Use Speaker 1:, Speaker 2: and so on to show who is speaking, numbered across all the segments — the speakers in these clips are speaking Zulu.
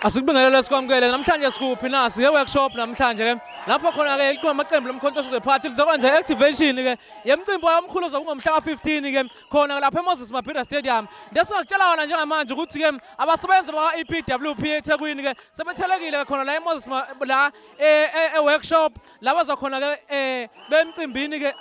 Speaker 1: Asikubingelele sikwamukele namhlanje sikuphi na sike workshop namhlanje ke lapho khona ke ikhona amaqembu lomkhonto party lizokwenza activation ke yemicimbi omkhulu zokungomhla ka15 ke khona lapha eMoses Mabhida Stadium. Ngesingakutshela wona njengamanje ukuthi ke abasebenzi baka EPWP eThekwini ke sebethelekile khona la eMoses la workshop la bazokhona ke bemcimbini ke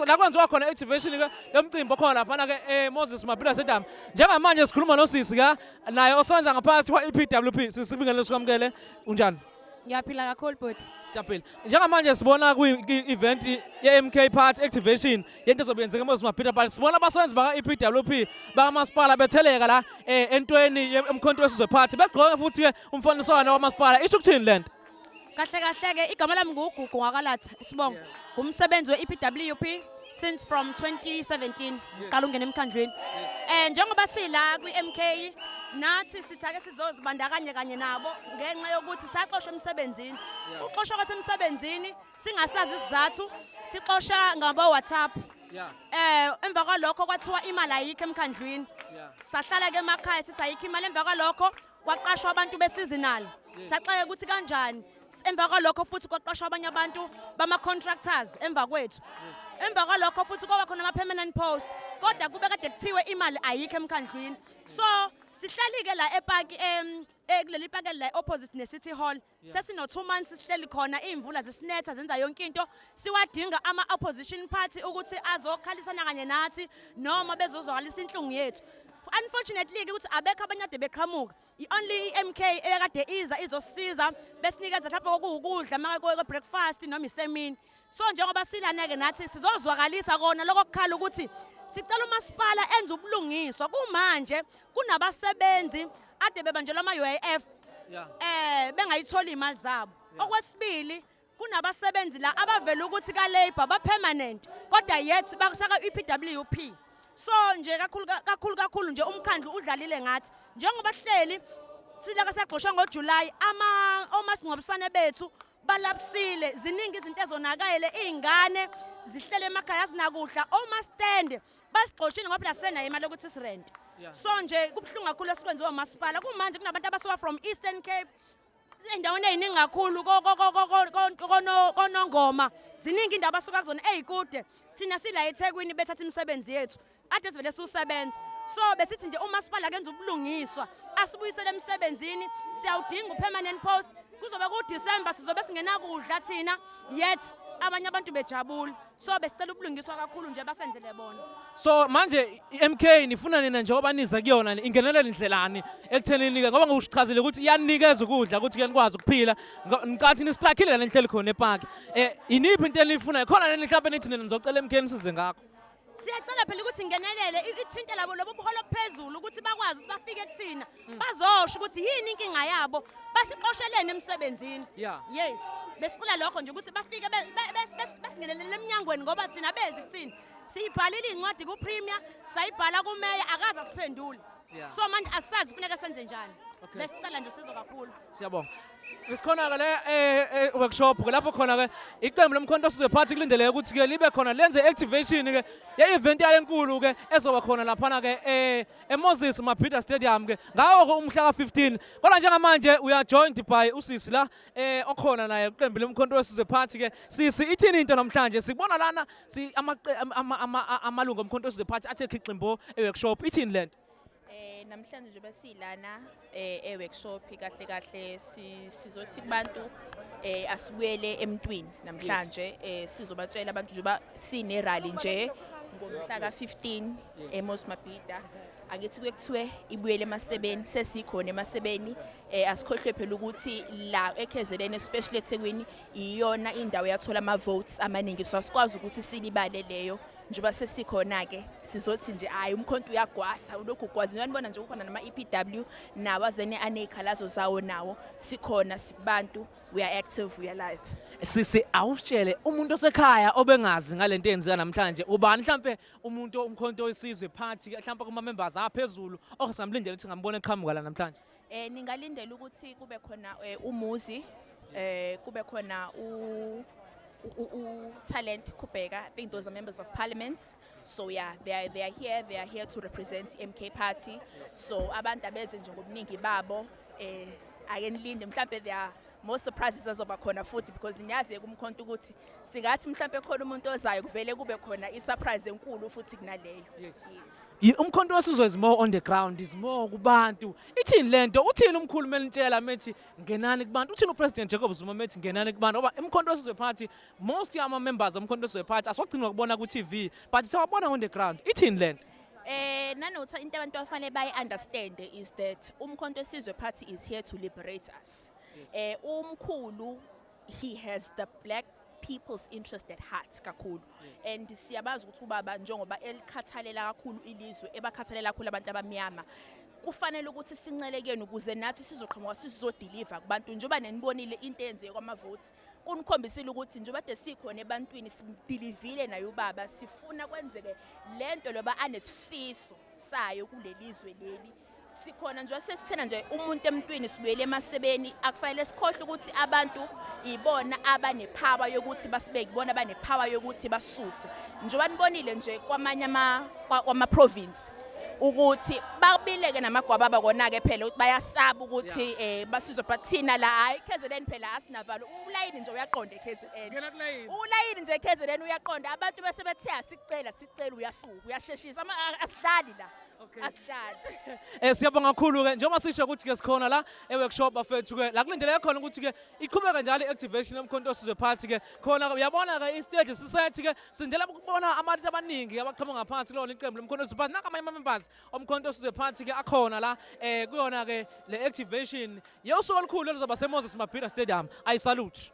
Speaker 1: la kwenziwa khona activation ke yomcimbi khona lapha ke eMoses Mabhida Stadium. Njengamanje sikhuluma noSisi ka naye osebenza ngaphakathi kwa EPWP. Sibingelele sikwamukele unjani?
Speaker 2: Ngiyaphila kakhulu bhuti.
Speaker 1: Siyaphila. Njengamanje sibona kwi-event ye-MK Party activation yento ezobenzeka eMoses Mabhida Party. Sibona abasebenzi baka EPWP bakamasipala betheleka la entweni emkhonto wesizwe party begqoka futhi ke umfaniswano wamasipala. Isho ukuthini lento?
Speaker 2: Kahle kahle ke igama lami nguGugu Ngakalatha Sibongo. Ngumsebenzi we-EPWP since from 2017 qala ungena emkhandlweni. Njengoba sila kwi-MK nathi sithake sizozibandakanya kanye nabo ngenxa yokuthi saqoshwa emsebenzini. Uqoshwa kwasemsebenzini singasazi isizathu siqosha ngabo WhatsApp. Emva kwalokho kwathiwa imali ayikho emkhandlweni. Sahlala ke emakhaya sithi ayikho imali emva kwalokho kwaqashwa abantu beseasonal. Saxaka ukuthi kanjani. Emva kwalokho futhi kwaqashwa abanye abantu bama contractors emva kwethu. Emva kwalokho futhi kwaba khona ama permanent post. Kodwa kube kade kuthiwe imali ayikho emkhandlweni. So sihlalike la epark kuleli park la opposite ne City Hall. Sesino 2 months sihleli khona imvula zisinetha zenza yonke into. Siwadinga ama opposition party ukuthi azokhalisana kanye nathi noma bezozwakalisa inhlungu yethu. Unfortunately ukuthi abekho abanye ade beqhamuka. Only MK ekade izosiza besinikeza lapho kokudla maka breakfast noma isemini. So njengoba silaneke nathi sizozwakalisa kona lokho kukhala ukuthi sicela umasipala enze ubulungiswa kumanje kunabasebenzi ade bebanjelwa ama UIF bengayitholi imali zabo. Okwesibili kunabasebenzi la abavela ukuthi ka labor ba permanent kodwa yet bakusaka EPWP. So nje kakhulu nje umkhandlu udlalile ngathi njengoba hleli silaka sagxoshwa ngoJuly omasingcwabisane bethu balapsile ziningi izinto ezonakayele izingane zihlele emakhaya sinakudla omastand basigxoshile ngoba phela sena imali ukuthi sirent. So nje kubhlungu kakhulu esikwenziwa umasipala kumanje kunabantu abasuka from Eastern Cape endaweni eziningi kakhulu konongoma ziningi indaba abasuka kuzona ezikude thina sila eThekwini bethatha imisebenzi yethu ade sivele sisebenza. So besithi nje umasipala kenza ubulungiswa asibuyisele emsebenzini siyawudinga upermanent post kuzoba ku December sizobe singena kudla thina yet abanye abantu bejabula. So besicela ubulungiswa kakhulu nje basenzele bona.
Speaker 1: So manje MK nifuna nina njengoba niza kuyona ingenelela indlelani ekuthenini ke ngoba ngiusichazile ukuthi iyanikeza ukudla ukuthi ke nikwazi ukuphila ngicathi nistrakhile la enhleli khona epark. Iniphi into enifuna khona nini mhlawumbe nithi nina nizocela MK nisize ngakho?
Speaker 2: Siyacela phela ukuthi ingenelele ithinte labo lobo buholo phezulu ukuthi bakwazi ukuthi bafike kuthina bazosho ukuthi yini inkinga yabo basiqoshelene emsebenzini. Yes besicela lokho nje ukuthi bafike besingenelele eminyangweni ngoba thina bezi kuthina siyibhalile incwadi ku Premier sayibhala ku Mayor akaze asiphendule. So manje asazi kufuneka senze njani. Besicela nje sizo kakhulu.
Speaker 1: Siyabonga. Isikhona ke le workshop ke lapho khona ke iqembu lomkhonto sizwe party kulindeleke ukuthi ke libe khona lenze activation ke ye event yale enkulu ke ezoba khona lapha ke eMoses Mabhida Stadium ke ngawo umhla ka15. Kodwa njengamanje uya joined by uSisi la okhona naye iqembu lomkhonto wesizwe party ke sisi ithini into namhlanje sikubona lana amalungu omkhonto wesizwe party athe khiximbo workshop ithini lento?
Speaker 3: Namhlanje nje besilana workshop kahle sizothi kubantu asibuyele emntwini namhlanje sizobatshela abantu nje ba sine rally nje ngomhla ka15 eMoses Mabhida. Angithi kuyekuthiwe ibuyele emasebeni sesikhona emasebeni asikhohlwe phela ukuthi la eKZN especially eThekwini iyona indawo yathola ama votes amaningi so asikwazi ukuthi silibale leyo njoba sesikhona ke sizothi nje hayi umkhonto uyagwasa ulokhu ugwazi nibona nje kukhona nama EPW nawazene anekhalazo zawo nawo sikhona sibantu we are active we are live.
Speaker 1: Sisi awutshele umuntu osekhaya obengazi ngalento eyenzeka namhlanje ubani mhlambe umuntu umkhonto wesizwe party mhlambe kuma members aphezulu okusamlindele ukuthi ngambone eqhamuka la namhlanje.
Speaker 3: Ningalindela ukuthi kube khona umuzi kube khona talent Kubeka. I think those are members of parliaments. So yeah, they are here to represent MK Party. So abantu abeze nje ngobuningi babo ake nilinde mhlambe there are more surprises azoba khona futhi because niyazi kumkhonto ukuthi singathi mhlambe khona umuntu ozayo kuvele kube khona i-surprise enkulu futhi kunaleyo.
Speaker 1: Yes. Umkhonto wesizwe is more on the ground, is more kubantu. Ithini lento? Uthini umkhulu menitshela methi ngenani kubantu? Uthini uPresident Jacob Zuma methi ngenani kubantu? Ngoba umkhonto wesizwe party, most yama members omkhonto wesizwe party asogcinwa kubona ku TV, but sawabona on the ground. Ithini lento?
Speaker 3: Nanotha into abantu afanele bayi-understand is that umkhonto wesizwe party is here to liberate us. Umkhulu, he has the black people's interest at heart kakhulu. And siyabazi ukuthi ubaba njengoba elikhathalela kakhulu ilizwe, ebakhathalela kakhulu abantu abamnyama. Kufanele ukuthi sincelekeni ukuze nathi sizoqhamuka sizodeliver kubantu njengoba nenibonile into eyenzeke kwama-votes. Kunikhombisile ukuthi njengoba de sikhona ebantwini sidilivile naye ubaba sifuna kwenzeke lento loba anesifiso sayo kulelizwe leli. Sikhona nje sesithena nje umuntu emntwini sibuyele emasebeni akufanele sikhohle ukuthi abantu ibona abanepower yokuthi basibeke ibona abanepower yokuthi basuse njengoba nibonile nje kwamanye ama province ukuthi babileke namagwaba bakona ke phela ukuthi bayasaba ukuthi basizwe but thina la hayi KZN phela asinavalo ulayini nje uyaqonda KZN ulayini nje KZN uyaqonda abantu bese bethe sicela uyasuka uyasheshisa asidlali la.
Speaker 1: Siyabonga kakhulu ke njengoba sisho ukuthi ke sikhona la eworkshop afethu ke la kulindeleke khona ukuthi ke iqhubeka njalo iactivation yomkhonto wesizwe party ke khona uyabona ke istage sisethi ke sindela ukubona abantu abaningi abaqhamuka ngaphansi kulona iqembu lomkhonto wesizwe party nakamanye members omkhonto wesizwe party ke akhona la kuyona ke le activation yosuku olukhulu elizoba seMoses Mabhida Stadium. I salute.